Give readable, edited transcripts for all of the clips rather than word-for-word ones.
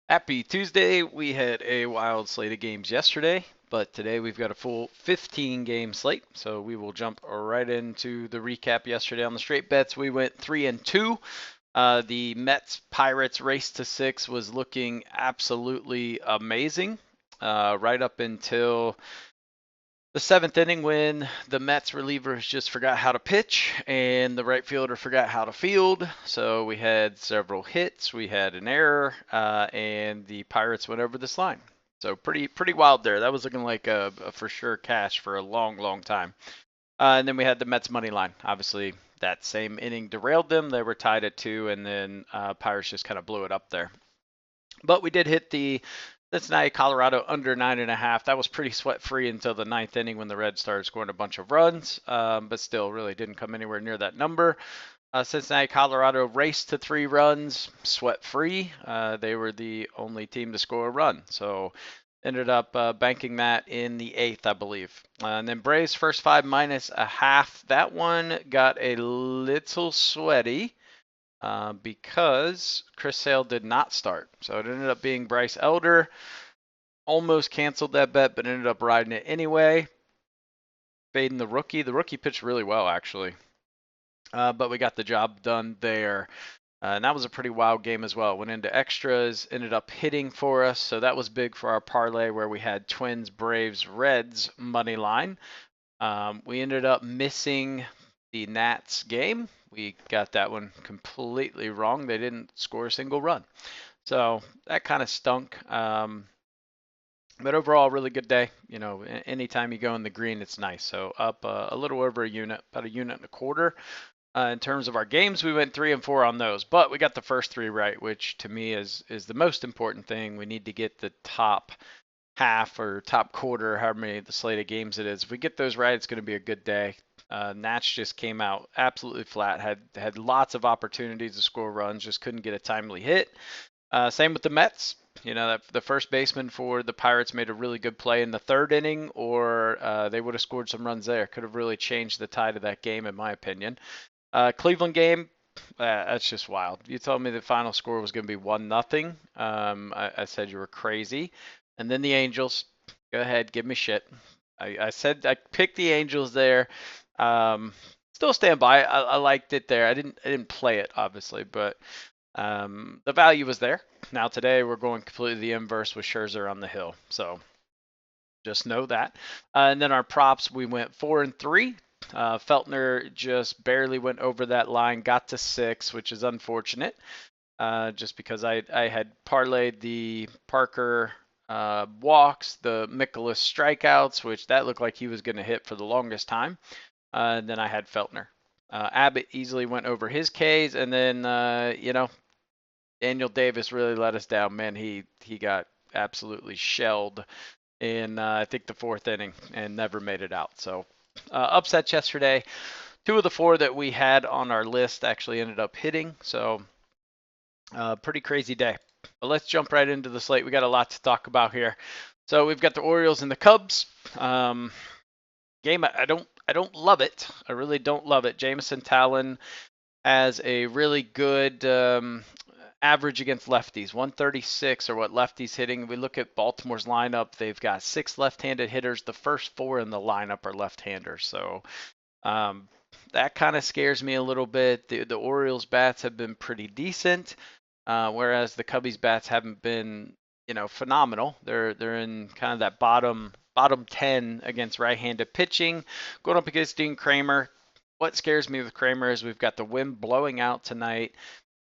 Happy Tuesday. We had a wild slate of games yesterday, but today we've got a full 15 game slate. So we will jump right into the recap yesterday on the straight bets. We went 3-2. The Mets Pirates race to six was looking absolutely amazing right up until the seventh inning when the Mets relievers just forgot how to pitch and the right fielder forgot how to field. So we had several hits, we had an error, and the Pirates went over this line. So pretty wild there. That was looking like a for sure cash for a long time. And then we had the Mets money line. Obviously, that same inning derailed them. They were tied at two, and then Pirates just kind of blew it up there. But we did hit the Cincinnati, Colorado under 9.5. That was pretty sweat free until the ninth inning when the Reds started scoring a bunch of runs, but still really didn't come anywhere near that number. Cincinnati, Colorado raced to 3 runs, sweat free. They were the only team to score a run. So ended up banking that in the eighth, I believe. And then Braves first five minus a half. That one got a little sweaty because Chris Sale did not start. So it ended up being Bryce Elder. Almost canceled that bet, but ended up riding it anyway. Fading the rookie. The rookie pitched really well, actually. But we got the job done there. And that was a pretty wild game as well. Went into extras, ended up hitting for us. So that was big for our parlay where we had Twins, Braves, Reds money line. We ended up missing the Nats game. We got that one completely wrong. They didn't score a single run. So that kind of stunk. But overall, really good day. You know, anytime you go in the green, it's nice. So up a little over a unit, about a unit and a quarter. In terms of our games, we went 3-4 on those, but we got the first three right, which to me is the most important thing. We need to get the top half or top quarter, however many the slate of games it is. If we get those right, it's going to be a good day. Nats just came out absolutely flat. Had lots of opportunities to score runs, just couldn't get a timely hit. Same with the Mets. You know, the first baseman for the Pirates made a really good play in the third inning, or they would have scored some runs there. Could have really changed the tide of that game, in my opinion. Cleveland game, that's just wild. You told me the final score was going to be 1-0. I said you were crazy. And then the Angels, go ahead, give me shit. I said I picked the Angels there. Um, Still stand by. I liked it there. I didn't play it obviously, but the value was there. Now today we're going completely the inverse with Scherzer on the hill. So just know that. And then our props, we went 4-3. Feltner just barely went over that line, got to 6, which is unfortunate. Just because I had parlayed the Parker walks, the Mikolas strikeouts, which that looked like he was going to hit for the longest time. And then I had Feltner. Abbott easily went over his Ks, and then Daniel Davis really let us down. Man, he got absolutely shelled in I think the fourth inning and never made it out. So upsets yesterday. 2 of the 4 that we had on our list actually ended up hitting. So pretty crazy day. But let's jump right into the slate. We got a lot to talk about here. So we've got the Orioles and the Cubs. Game I don't love it. I really don't love it. Jameson Talon has a really good average against lefties, 136 or what lefties hitting. We look at Baltimore's lineup, they've got 6 left-handed hitters. The first 4 in the lineup are left-handers. So that kind of scares me a little bit. The Orioles bats have been pretty decent, whereas the Cubbies bats haven't been, phenomenal. They're in kind of that bottom 10 against right-handed pitching, going up against Dean Kramer. What scares me with Kramer is we've got the wind blowing out tonight,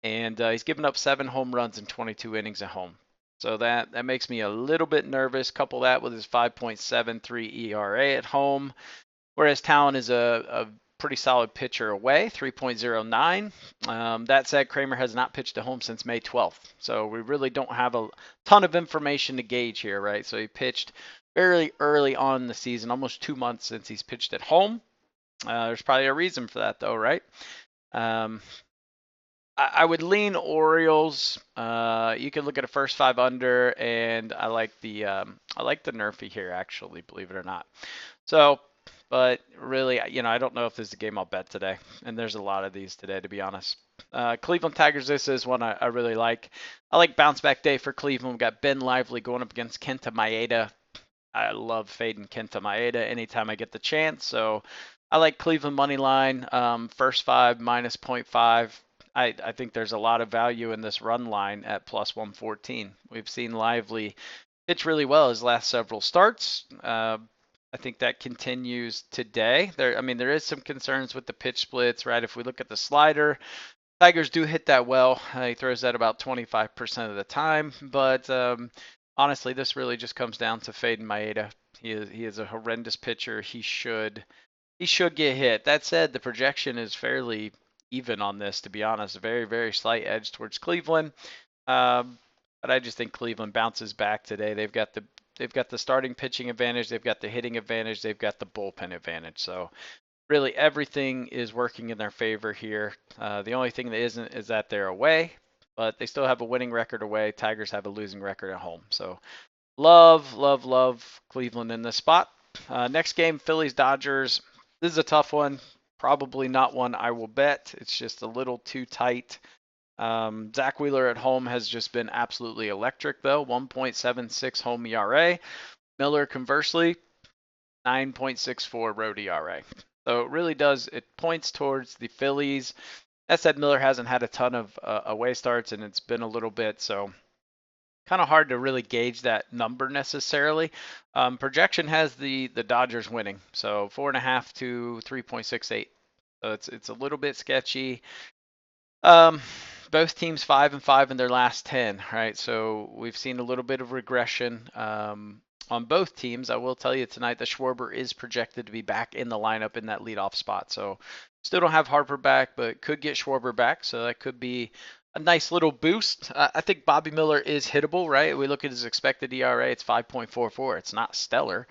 and he's given up 7 home runs in 22 innings at home. So that makes me a little bit nervous. Couple that with his 5.73 ERA at home, whereas Talon is a pretty solid pitcher away, 3.09. That said, Kramer has not pitched at home since May 12th, so we really don't have a ton of information to gauge here, right? So he pitched very early on in the season, almost 2 months since he's pitched at home. There's probably a reason for that, though, right? Um, I would lean Orioles. You could look at a first 5 under, and I like the Nerfy here, actually, believe it or not. So But really, I don't know if this is a game I'll bet today. And there's a lot of these today, to be honest. Cleveland Tigers, this is one I really like. I like bounce back day for Cleveland. We've got Ben Lively going up against Kenta Maeda. I love fading Kenta Maeda anytime I get the chance. So I like Cleveland money line, first five minus -0.5. I think there's a lot of value in this run line at plus 114. We've seen Lively pitch really well his last several starts. I think that continues today. There is some concerns with the pitch splits, right? If we look at the slider, Tigers do hit that well. He throws that about 25% of the time, but honestly, this really just comes down to fading Maeda. He is a horrendous pitcher. He should get hit. That said, the projection is fairly even on this, to be honest. A very, very slight edge towards Cleveland. But I just think Cleveland bounces back today. They've got the starting pitching advantage, they've got the hitting advantage, they've got the bullpen advantage. So really everything is working in their favor here. The only thing that isn't is that they're away, but they still have a winning record away. Tigers have a losing record at home. So love, love, love Cleveland in this spot. Next game, Phillies Dodgers. This is a tough one. Probably not one I will bet. It's just a little too tight. Zach Wheeler at home has just been absolutely electric, though. 1.76 home ERA. Miller, conversely, 9.64 road ERA. So it points towards the Phillies. That said, Miller hasn't had a ton of away starts, and it's been a little bit, so kind of hard to really gauge that number necessarily. Projection has the Dodgers winning, so 4.5 to 3.68. So it's a little bit sketchy. Both teams 5-5 in their last 10, right? So we've seen a little bit of regression on both teams. I will tell you tonight that Schwarber is projected to be back in the lineup in that leadoff spot. So still don't have Harper back, but could get Schwarber back. So that could be a nice little boost. I think Bobby Miller is hittable, right? We look at his expected ERA, it's 5.44. It's not stellar.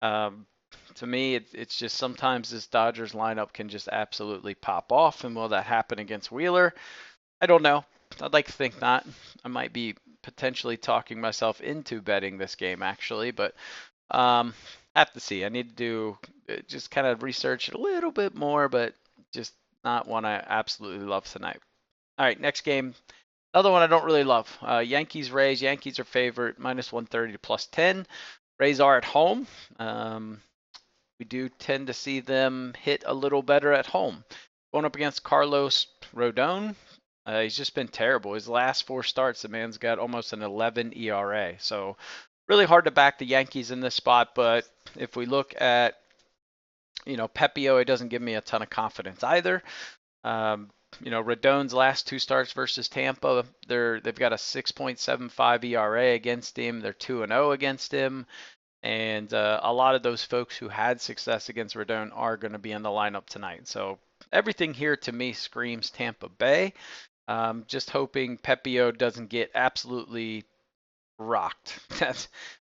To me, it's just sometimes this Dodgers lineup can just absolutely pop off. And will that happen against Wheeler? I don't know. I'd like to think not. I might be potentially talking myself into betting this game, actually, but have to see. I need to do just kind of research it a little bit more, but just not one I absolutely love tonight. All right, next game. Another one I don't really love. Yankees Rays. Yankees are favorite, -130 to +10. Rays are at home. We do tend to see them hit a little better at home. Going up against Carlos Rodon. He's just been terrible. His last 4 starts, the man's got almost an 11 ERA. So really hard to back the Yankees in this spot. But if we look at, Pepio, it doesn't give me a ton of confidence either. Rodon's last 2 starts versus Tampa, they've got a 6.75 ERA against him. They're 2-0 against him. And a lot of those folks who had success against Rodon are going to be in the lineup tonight. So everything here to me screams Tampa Bay. Just hoping Pepio doesn't get absolutely rocked.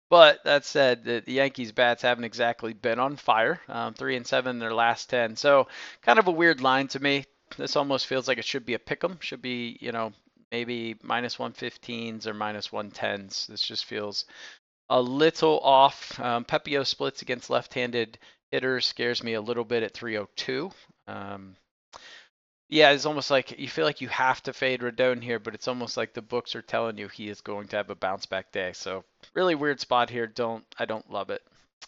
But that said, the Yankees bats haven't exactly been on fire. 3-7 in their last 10. So kind of a weird line to me. This almost feels like it should be a pick'em. Should be, maybe -115s or -110s. This just feels a little off. Pepio splits against left-handed hitters scares me a little bit at 302. Yeah, it's almost like you feel like you have to fade Rodon here, but it's almost like the books are telling you he is going to have a bounce back day. So really weird spot here. I don't love it.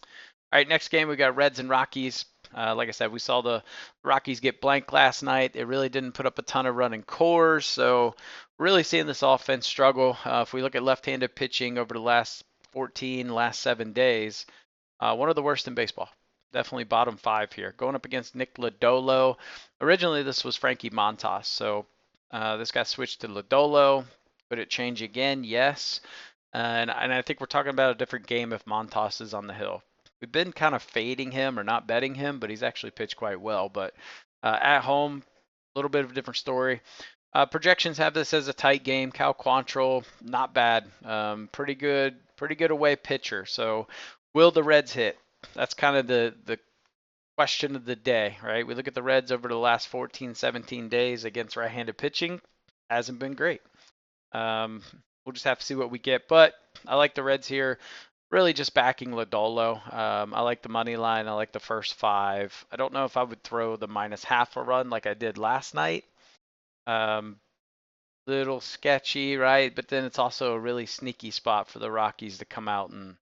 All right, next game we got Reds and Rockies. Like I said, we saw the Rockies get blanked last night. They really didn't put up a ton of running cores, so really seeing this offense struggle. If we look at left-handed pitching over the last 7 days, one of the worst in baseball. Definitely bottom 5 here. Going up against Nick Lodolo. Originally, this was Frankie Montas, so this got switched to Lodolo. Could it change again? Yes. And I think we're talking about a different game if Montas is on the hill. We've been kind of fading him or not betting him, but he's actually pitched quite well. But at home, a little bit of a different story. Projections have this as a tight game. Cal Quantrill, not bad. Pretty good away pitcher. So will the Reds hit? That's kind of the question of the day, right? We look at the Reds over the last 14, 17 days against right-handed pitching. Hasn't been great. We'll just have to see what we get. But I like the Reds here. really just backing Lodolo. I like the money line. I like the first 5. I don't know if I would throw the -1/2 a run like I did last night. Um, Little sketchy, right? But then it's also a really sneaky spot for the Rockies to come out and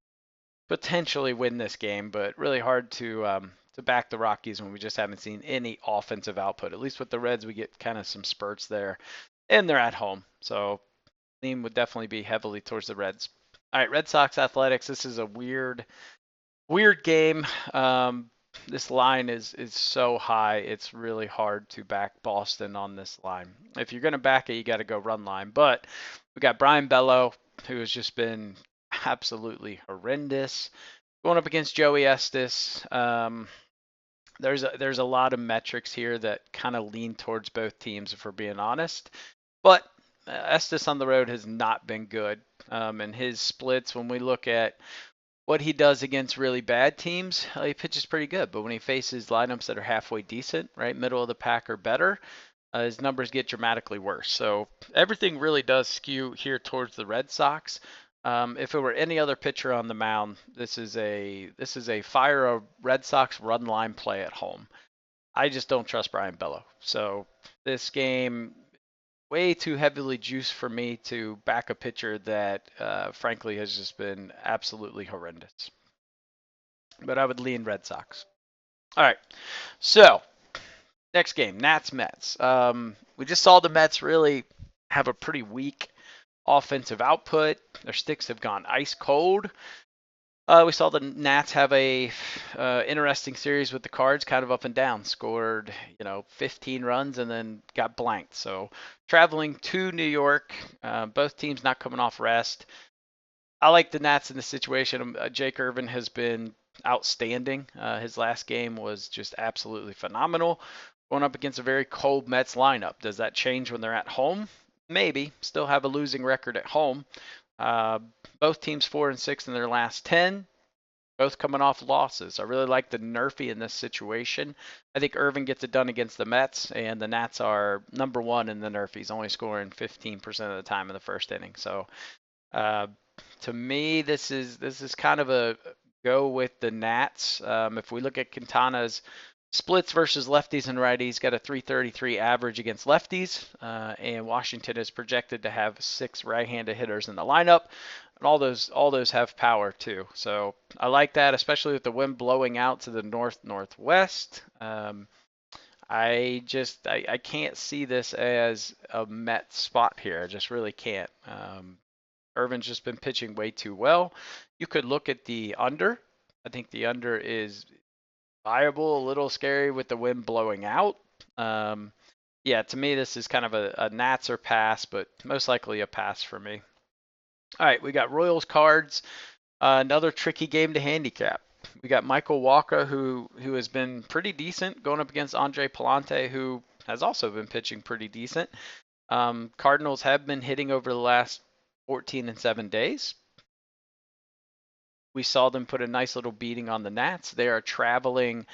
potentially win this game. But really hard to back the Rockies when we just haven't seen any offensive output. At least with the Reds, we get kind of some spurts there, and they're at home, so lean would definitely be heavily towards the Reds. All right, Red Sox Athletics. This is a weird game. This line is so high, it's really hard to back Boston on this line. If you're going to back it, you got to go run line. But we got Brian Bello, who has just been absolutely horrendous, going up against Joey Estes. There's a lot of metrics here that kind of lean towards both teams, if we're being honest. But Estes on the road has not been good. And his splits, when we look at what he does against really bad teams, he pitches pretty good. But when he faces lineups that are halfway decent, right, middle of the pack or better, his numbers get dramatically worse. So everything really does skew here towards the Red Sox. If it were any other pitcher on the mound, this is a fire a Red Sox run line play at home. I just don't trust Brian Bello. So this game way too heavily juiced for me to back a pitcher that, frankly, has just been absolutely horrendous. But I would lean Red Sox. All right. So next game, Nats Mets. We just saw the Mets really have a pretty weak offensive output. Their sticks have gone ice cold. We saw the Nats have a interesting series with the Cards, kind of up and down. Scored, 15 runs and then got blanked. So traveling to New York, both teams not coming off rest. I like the Nats in this situation. Jake Irvin has been outstanding. His last game was just absolutely phenomenal. Going up against a very cold Mets lineup. Does that change when they're at home? Maybe. Still have a losing record at home. Uh, Both teams 4-6 in their last 10. Both coming off losses. I really like the Nerfy in this situation. I think Irvin gets it done against the Mets, and the Nats are number 1 in the Nerfies, only scoring 15% of the time in the first inning. So uh, to me, this is kind of a go with the Nats. If we look at Quintana's splits versus lefties and righties, got a 333 average against lefties, and Washington is projected to have 6 right-handed hitters in the lineup, and all those have power too. So I like that, especially with the wind blowing out to the northwest. I can't see this as a Met spot here. I just really can't. Irvin's just been pitching way too well. You could look at the under. I think the under is viable, a little scary with the wind blowing out. Yeah, to me, this is kind of a Nats or pass, but most likely a pass for me. All right, we got Royals Cards. Another tricky game to handicap. We got Michael Walker, who has been pretty decent, going up against Andre Palante, who has also been pitching pretty decent. Cardinals have been hitting over the last 14 and 7 days. We saw them put a nice little beating on the Nats. They are traveling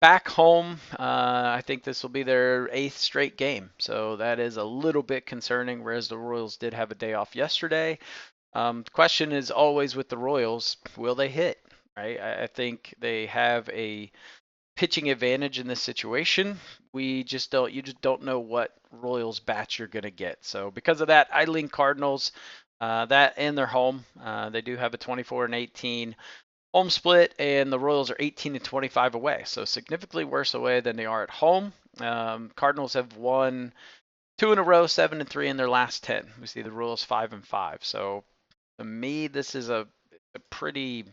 back home. I think this will be their 8th straight game. So that is a little bit concerning, whereas the Royals did have a day off yesterday. The question is always with the Royals, will they hit? Right? I think they have a pitching advantage in this situation. You just don't know what Royals bats you're going to get. So because of that, I lean Cardinals. That and their home. They do have a 24-18 home split, and the Royals are 18-25 away, so significantly worse away than they are at home. Cardinals have won 2 in a row, 7-3 in their last 10. We see the Royals 5-5. So to me, this is a pretty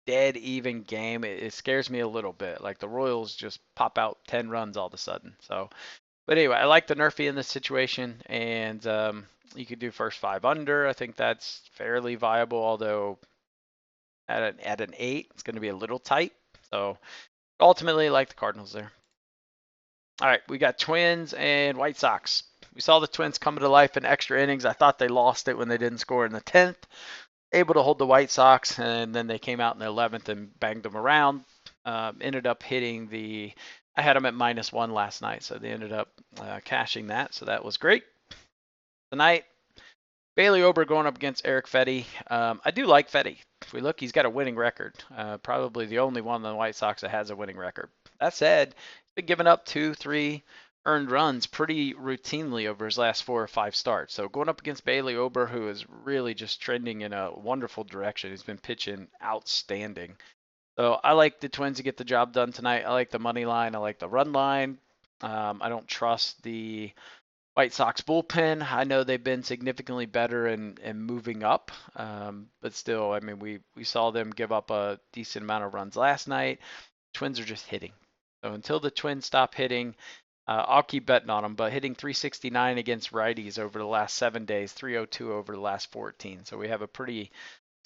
dead even game. It scares me a little bit. Like the Royals just pop out 10 runs all of a sudden. So, but anyway, I like the Nerfy in this situation, and you could do first 5 under. I think that's fairly viable, although at an 8, it's going to be a little tight. So ultimately, I like the Cardinals there. All right, we got Twins and White Sox. We saw the Twins come to life in extra innings. I thought they lost it when they didn't score in the 10th. Able to hold the White Sox, and then they came out in the 11th and banged them around. Ended up hitting the. I had them at -1 last night, so they ended up cashing that. So that was great. Tonight, Bailey Ober going up against Eric Fedde. I do like Fedde. If we look, he's got a winning record. Probably the only one on the White Sox that has a winning record. That said, he's been giving up 2, 3 earned runs pretty routinely over his last 4 or 5 starts. So going up against Bailey Ober, who is really just trending in a wonderful direction. He's been pitching outstanding. So I like the Twins to get the job done tonight. I like the money line. I like the run line. I don't trust the White Sox bullpen. I know they've been significantly better in moving up, but still, I mean, we saw them give up a decent amount of runs last night. Twins are just hitting. So until the Twins stop hitting, I'll keep betting on them. But hitting 369 against righties over the last 7 days, 302 over the last 14. So we have a pretty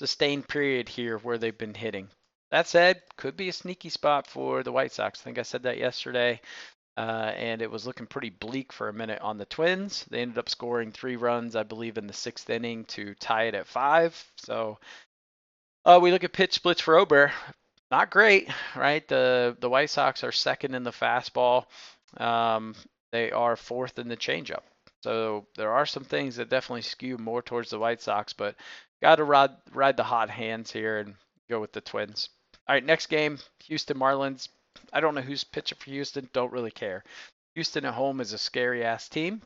sustained period here where they've been hitting. That said, could be a sneaky spot for the White Sox. I think I said that yesterday. And it was looking pretty bleak for a minute on the Twins. They ended up scoring 3 runs, I believe, in the 6th inning to tie it at 5. So we look at pitch splits for Ober. Not great, right? The White Sox are second in the fastball. They are 4th in the changeup. So there are some things that definitely skew more towards the White Sox, but got to ride the hot hands here and go with the Twins. All right, next game, Houston Marlins. I don't know who's pitching for Houston. Don't really care. Houston at home is a scary ass team.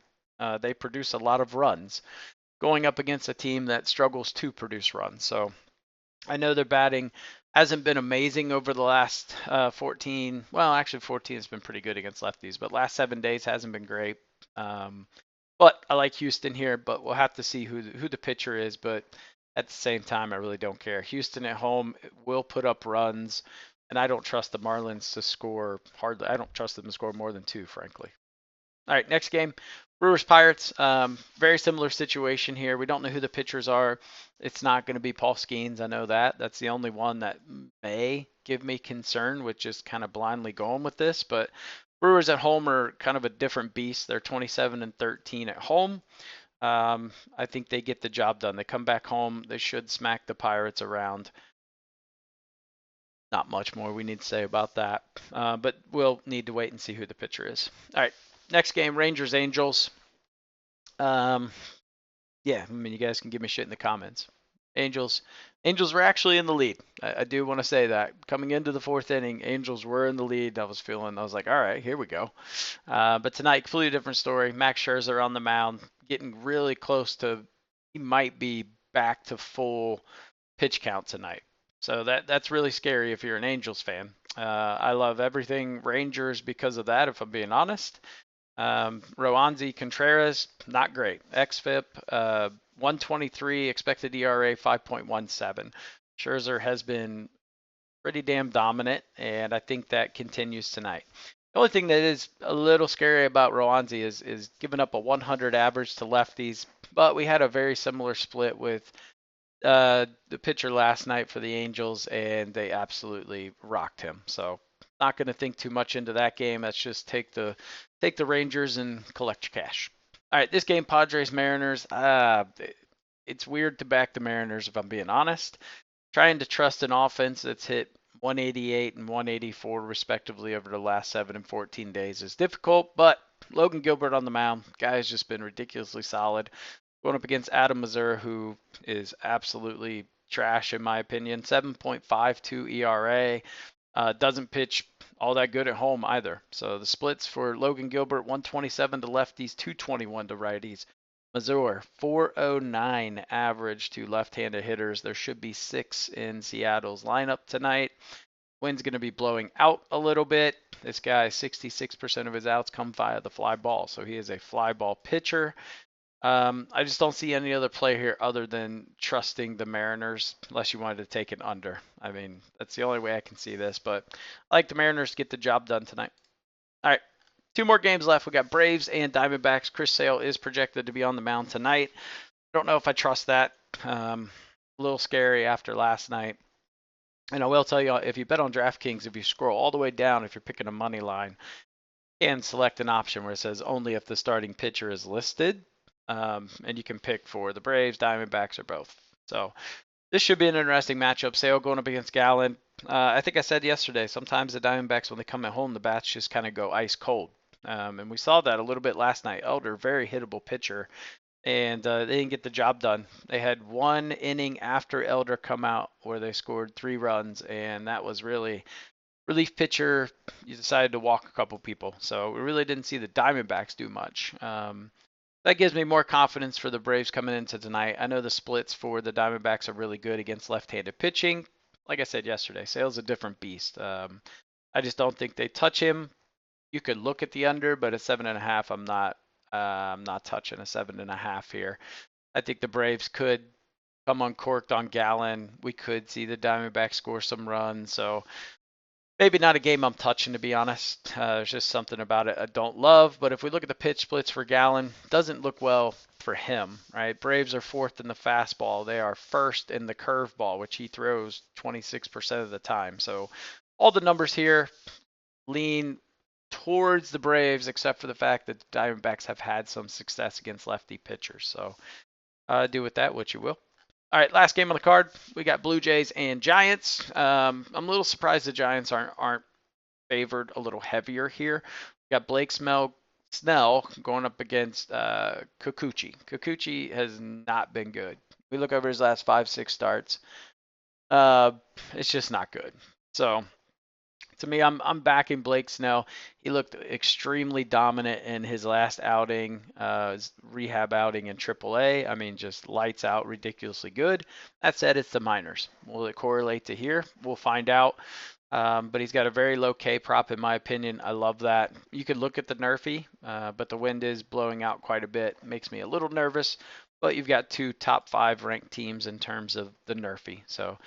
They produce a lot of runs going up against a team that struggles to produce runs. So I know their batting hasn't been amazing over the last 14. Well, actually 14 has been pretty good against lefties, but last 7 days hasn't been great. But I like Houston here, but we'll have to see who the pitcher is. But at the same time, I really don't care. Houston at home will put up runs. And I don't trust the Marlins to score hardly. I don't trust them to score more than 2, frankly. All right, next game, Brewers Pirates. Very similar situation here. We don't know who the pitchers are. It's not going to be Paul Skeens. I know that. That's the only one that may give me concern with just kind of blindly going with this. But Brewers at home are kind of a different beast. They're 27-13 at home. I think they get the job done. They come back home. They should smack the Pirates around. Not much more we need to say about that, but we'll need to wait and see who the pitcher is. All right, next game, Rangers Angels. Yeah, I mean, you guys can give me shit in the comments. Angels were actually in the lead. I do want to say that coming into the 4th inning, Angels were in the lead. I was like, all right, here we go. But tonight, completely different story. Max Scherzer on the mound, getting really close to. He might be back to full pitch count tonight. So that's really scary if you're an Angels fan. I love everything Rangers because of that, if I'm being honest. Roansy Contreras, not great. XFIP, 123, expected ERA 5.17. Scherzer has been pretty damn dominant, and I think that continues tonight. The only thing that is a little scary about Roansy is giving up a 100 average to lefties, but we had a very similar split with the pitcher last night for the Angels, and they absolutely rocked him. So not going to think too much into that game. Let's just take the Rangers and collect your cash. All right, this game, Padres Mariners. It's weird to back the Mariners if I'm being honest. Trying to trust an offense that's hit 188 and 184 respectively over the last 7 and 14 days is difficult, but Logan Gilbert on the mound, guy has just been ridiculously solid. Going up against Adam Mazur, who is absolutely trash in my opinion. 7.52 ERA. Doesn't pitch all that good at home either. So the splits for Logan Gilbert, 127 to lefties, 221 to righties. Mazur, 409 average to left-handed hitters. There should be 6 in Seattle's lineup tonight. Wind's going to be blowing out a little bit. This guy, 66% of his outs come via the fly ball. So he is a fly ball pitcher. I just don't see any other play here other than trusting the Mariners, unless you wanted to take it under. I mean, that's the only way I can see this, but I like the Mariners to get the job done tonight. All right, 2 more games left. We got Braves and Diamondbacks. Chris Sale is projected to be on the mound tonight. Don't know if I trust that. A little scary after last night. And I will tell you, if you bet on DraftKings, if you scroll all the way down, if you're picking a money line, you can select an option where it says only if the starting pitcher is listed. And you can pick for the Braves, Diamondbacks, or both. So this should be an interesting matchup. Sale going up against Gallen. I think I said yesterday, sometimes the Diamondbacks, when they come at home, the bats just kind of go ice cold. And we saw that a little bit last night. Elder, very hittable pitcher. and they didn't get the job done. They had one inning after Elder come out where they scored 3 runs, and that was really relief pitcher. You decided to walk a couple people, so we really didn't see the Diamondbacks do much. That gives me more confidence for the Braves coming into tonight. I know the splits for the Diamondbacks are really good against left-handed pitching. Like I said yesterday, Sale's a different beast. I just don't think they touch him. You could look at the under, but at 7.5, I'm not. I'm not touching a 7.5 here. I think the Braves could come uncorked on Gallen. We could see the Diamondbacks score some runs. So maybe not a game I'm touching, to be honest. There's just something about it I don't love. But if we look at the pitch splits for Gallen, doesn't look well for him, right? Braves are fourth in the fastball. They are first in the curveball, which he throws 26% of the time. So all the numbers here lean towards the Braves, except for the fact that the Diamondbacks have had some success against lefty pitchers. So do with that what you will. All right, last game on the card. We got Blue Jays and Giants. I'm a little surprised the Giants aren't favored a little heavier here. We got Blake Snell going up against Kikuchi. Kikuchi has not been good. We look over his last 5-6 starts. It's just not good. So to me, I'm backing Blake Snell. He looked extremely dominant in his last outing, his rehab outing in AAA. I mean, just lights out, ridiculously good. That said, it's the minors. Will it correlate to here? We'll find out. But he's got a very low K prop, in my opinion. I love that. You could look at the Nerfy, but the wind is blowing out quite a bit. Makes me a little nervous. But you've got 2 top 5 ranked teams in terms of the Nerfy. So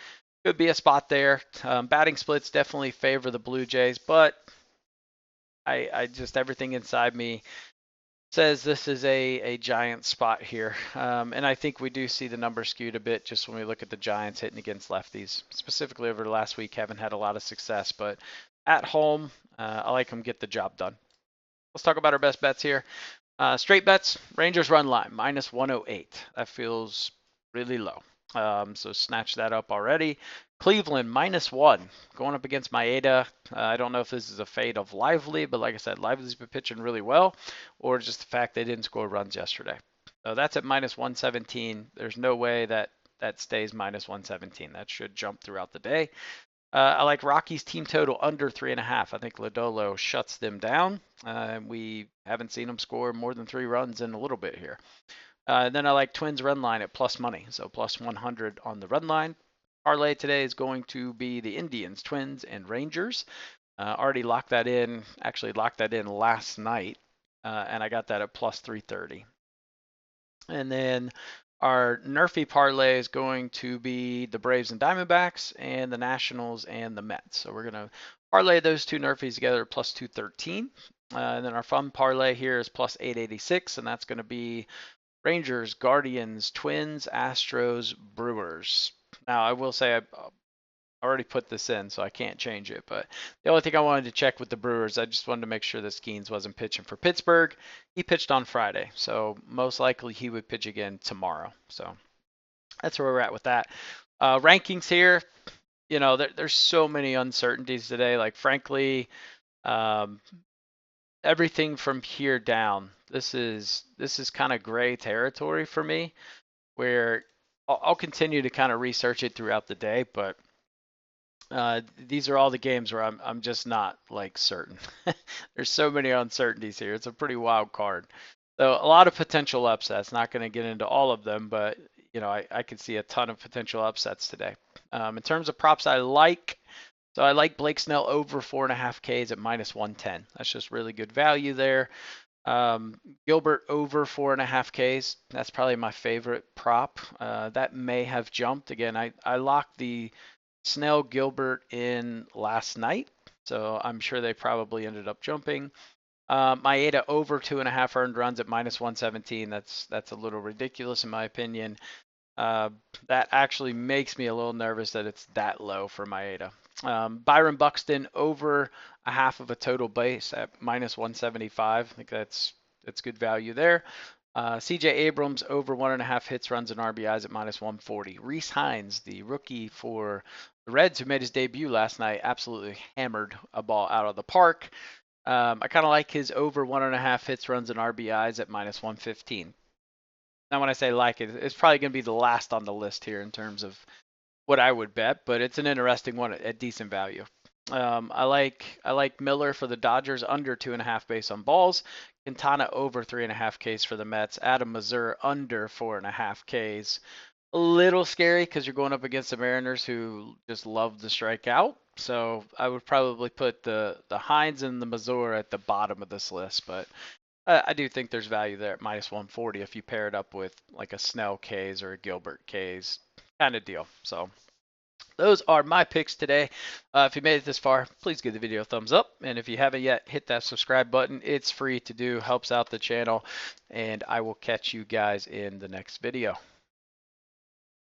could be a spot there. Batting splits definitely favor the Blue Jays, but I just everything inside me says this is a giant spot here. And I think we do see the numbers skewed a bit just when we look at the Giants hitting against lefties. Specifically over the last week, haven't had a lot of success, but at home, I like them get the job done. Let's talk about our best bets here. Straight bets, Rangers run line, minus 108. That feels really low. So snatch that up already. Cleveland, -1, going up against Maeda. I don't know if this is a fade of Lively, but like I said, Lively's been pitching really well, or just the fact they didn't score runs yesterday. So that's at -117. There's no way that stays -117. That should jump throughout the day. I like Rockies team total under 3.5. I think Lodolo shuts them down. We haven't seen them score more than 3 runs in a little bit here. Then I like Twins run line at plus money, so plus 100 on the run line. Parlay today is going to be the Indians, Twins, and Rangers. Already locked that in. Actually locked that in last night, and I got that at plus 330. And then our Nerfy parlay is going to be the Braves and Diamondbacks and the Nationals and the Mets. So we're going to parlay those 2 Nerfies together at plus 213. And then our fun parlay here is plus 886, and that's going to be Rangers, Guardians, Twins, Astros, Brewers. Now, I will say I already put this in, so I can't change it. But the only thing I wanted to check with the Brewers, I just wanted to make sure that Skeens wasn't pitching for Pittsburgh. He pitched on Friday, so most likely he would pitch again tomorrow. So that's where we're at with that. Rankings here, you know, there's so many uncertainties today. Like, frankly, everything from here down, this is kind of gray territory for me, where I'll continue to kind of research it throughout the day, but these are all the games where I'm just not like certain. There's so many uncertainties here. It's a pretty wild card. So a lot of potential upsets. Not going to get into all of them, but you know, I could see a ton of potential upsets today. In terms of props, I like Blake Snell over 4.5 Ks at -110. That's just really good value there. Gilbert over 4.5 Ks. That's probably my favorite prop. That may have jumped again. I locked the Snell Gilbert in last night, so I'm sure they probably ended up jumping. Maeda over 2.5 earned runs at -117. That's a little ridiculous in my opinion. That actually makes me a little nervous that it's that low for Maeda. Byron Buxton over a half of a total base at -175. I think that's good value there. CJ Abrams over 1.5 hits, runs, and RBIs at -140. Reese Hines, the rookie for the Reds who made his debut last night, absolutely hammered a ball out of the park. I kind of like his over 1.5 hits, runs, and RBIs at -115. Now, when I say like it, it's probably going to be the last on the list here in terms of what I would bet, but it's an interesting one at decent value. I like Miller for the Dodgers under 2.5 base on balls. Quintana over 3.5 Ks for the Mets. Adam Mazur under 4.5 Ks. A little scary because you're going up against the Mariners who just love to strike out. So I would probably put the Hines and the Mazur at the bottom of this list, but I do think there's value there at minus 140 if you pair it up with like a Snell K's or a Gilbert K's kind of deal. So those are my picks today. If you made it this far, please give the video a thumbs up. And if you haven't yet, hit that subscribe button. It's free to do, helps out the channel. And I will catch you guys in the next video.